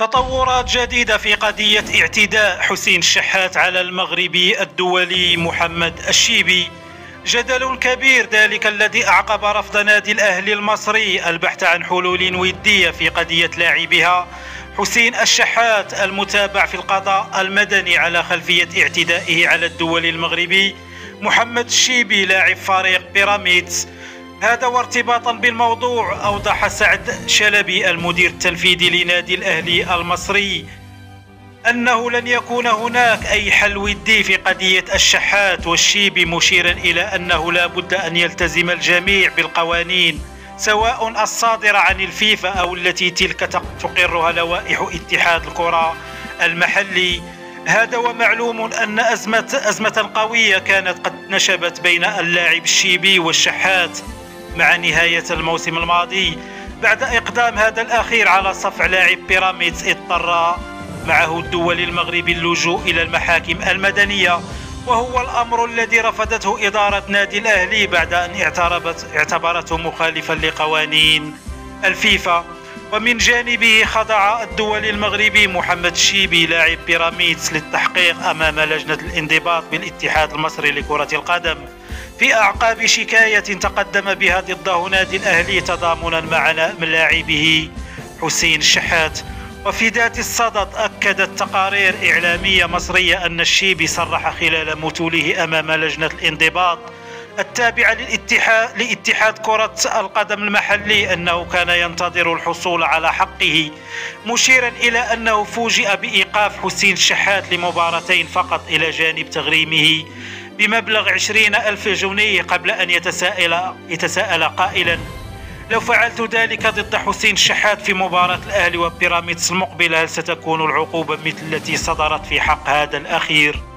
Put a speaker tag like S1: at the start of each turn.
S1: تطورات جديدة في قضية اعتداء حسين الشحات على المغربي الدولي محمد الشيبي. جدل كبير ذلك الذي أعقب رفض نادي الأهلي المصري البحث عن حلول ودية في قضية لاعبها حسين الشحات المتابع في القضاء المدني على خلفية اعتدائه على الدولي المغربي محمد الشيبي لاعب فريق بيراميدز. هذا وارتباطا بالموضوع أوضح سعد شلبي المدير التنفيذي لنادي الأهلي المصري أنه لن يكون هناك أي حل ودي في قضية الشحات والشيبي، مشيرا إلى أنه لا بد أن يلتزم الجميع بالقوانين سواء الصادرة عن الفيفا أو التي تلك تقرها لوائح اتحاد الكرة المحلي. هذا ومعلوم أن أزمة قوية كانت قد نشبت بين اللاعب الشيبي والشحات مع نهاية الموسم الماضي بعد إقدام هذا الأخير على صفع لاعب بيراميدز اضطر معه الدولي المغربي اللجوء إلى المحاكم المدنية، وهو الأمر الذي رفضته إدارة نادي الأهلي بعد أن اعتبرته مخالفا لقوانين الفيفا. ومن جانبه خضع الدولي المغربي محمد الشيبي لاعب بيراميدز للتحقيق أمام لجنة الانضباط بالاتحاد المصري لكرة القدم في أعقاب شكاية تقدم بها ضده نادي الأهلي تضامنا مع لاعبه حسين الشحات. وفي ذات الصدد أكدت تقارير إعلامية مصرية أن الشيبي صرح خلال متوله أمام لجنة الانضباط التابعة لاتحاد كرة القدم المحلي أنه كان ينتظر الحصول على حقه، مشيرا إلى أنه فوجئ بإيقاف حسين الشحات لمباراتين فقط إلى جانب تغريمه بمبلغ 20,000 جنيه قبل أن يتساءل قائلا: لو فعلت ذلك ضد حسين الشحات في مباراة الأهلي وبيراميدز المقبلة هل ستكون العقوبة مثل التي صدرت في حق هذا الأخير؟